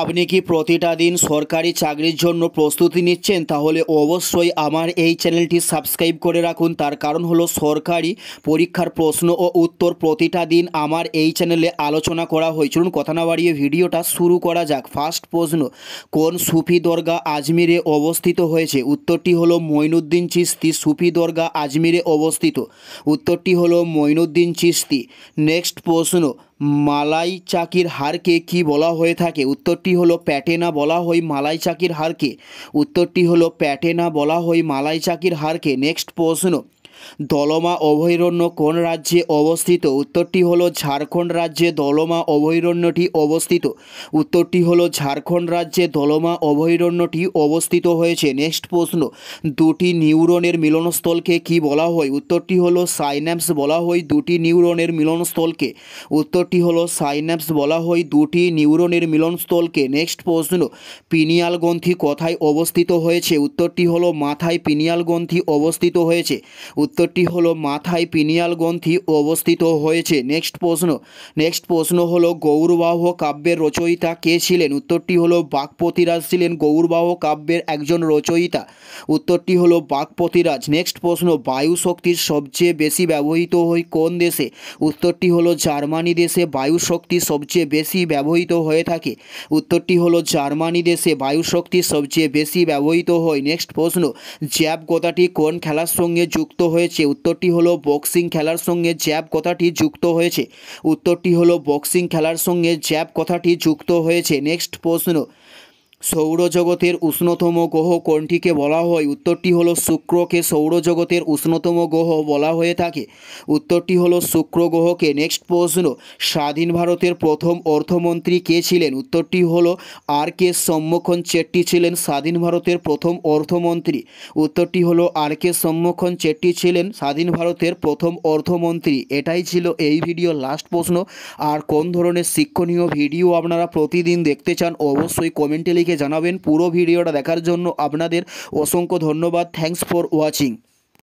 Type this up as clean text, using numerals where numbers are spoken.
আপনি কি প্রতিটা দিন সরকারি চাকরির জন্য প্রস্তুতি নিচ্ছেন? তাহলে অবশ্যই আমার এই চ্যানেলটি সাবস্ক্রাইব করে রাখুন। তার কারণ হলো সরকারি পরীক্ষার প্রশ্ন ও উত্তর প্রতিটা দিন আমার এই চ্যানেলে আলোচনা করা হয়। চলুন কথা না বাড়িয়ে ভিডিওটা শুরু করা যাক। ফার্স্ট প্রশ্ন, কোন সুফি দরগা আজমিরে অবস্থিত হয়েছে? উত্তরটি হলো মঈনুদ্দিন চিশতি সুফি দরগা আজমিরে অবস্থিত। উত্তরটি হলো মঈনুদ্দিন চিশতি। নেক্সট প্রশ্ন, মালাই চাকির হারকে কি বলা হয়ে থাকে? উত্তরটি হলো প্যাটেনা বলা হয় মালাই চাকির হারকে। উত্তরটি হলো প্যাটেনা বলা হয় মালাই চাকির হারকে। নেক্সট প্রশ্ন, দলমা অভয়ারণ্য কোন রাজ্যে অবস্থিত? উত্তরটি হলো ঝাড়খণ্ড রাজ্যে দলমা অভয়ারণ্যটি অবস্থিত। উত্তরটি হলো ঝাড়খণ্ড রাজ্যে দলমা অভয়ারণ্যটি অবস্থিত হয়েছে। নেক্সট প্রশ্ন, দুটি নিউরনের মিলনস্থলকে কি বলা হয়? উত্তরটি হলো সাইন্যাপস বলা হয় দুটি নিউরনের মিলনস্থলকে। উত্তরটি হলো সাইন্যাপস বলা হয় দুটি নিউরনের মিলনস্থলকে। নেক্সট প্রশ্ন, পিনিয়াল গ্রন্থি কোথায় অবস্থিত হয়েছে? উত্তরটি হলো মাথায় পিনিয়াল গ্রন্থি অবস্থিত হয়েছে। উত্তরটি হলো মাথায় পিনিয়াল গ্রন্থি অবস্থিত হয়েছে। নেক্সট প্রশ্ন হলো গৌরবাহ কাব্যের রচয়িতা কে ছিলেন? উত্তরটি হলো বাক্পতিরাজ ছিলেন গৌরবাহ কাব্যের একজন রচয়িতা। উত্তরটি হলো বাক্পতিরাজ। নেক্সট প্রশ্ন, বায়ু শক্তির সবচেয়ে বেশি ব্যবহৃত হয় কোন দেশে? উত্তরটি হলো জার্মানি দেশে বায়ু শক্তি সবচেয়ে বেশি ব্যবহৃত হয়ে থাকে। উত্তরটি হলো জার্মানি দেশে বায়ু শক্তি সবচেয়ে বেশি ব্যবহৃত হয়। নেক্সট প্রশ্ন, জ্যাব কথাটি কোন খেলার সঙ্গে যুক্ত হয়েছে? উত্তরটি হলো বক্সিং খেলার সঙ্গে জ্যাব কথাটি যুক্ত হয়েছে। উত্তরটি হলো বক্সিং খেলার সঙ্গে জ্যাব কথাটি যুক্ত হয়েছে। নেক্সট প্রশ্ন, সৌরজগতের উষ্ণতম গ্রহ কোনটিকে বলা হয়? উত্তরটি হলো শুক্রকে সৌরজগতের উষ্ণতম গ্রহ বলা হয়ে থাকে। উত্তরটি হলো শুক্র গ্রহকে। নেক্সট প্রশ্ন, স্বাধীন ভারতের প্রথম অর্থমন্ত্রী কে ছিলেন? উত্তরটি হলো আর.কে সম্মোখন চেট্টি ছিলেন স্বাধীন ভারতের প্রথম অর্থমন্ত্রী। উত্তরটি হলো আর.কে সম্মোখন চেট্টি ছিলেন স্বাধীন ভারতের প্রথম অর্থমন্ত্রী। এটাই ছিল এই ভিডিওর লাস্ট প্রশ্ন। আর কোন ধরনের শিক্ষণীয় ভিডিও আপনারা প্রতিদিন দেখতে চান অবশ্যই কমেন্টে লিখে জানাবেন। পুরো ভিডিওটা দেখার জন্য আপনাদের অসংখ্য ধন্যবাদ। Thanks for watching.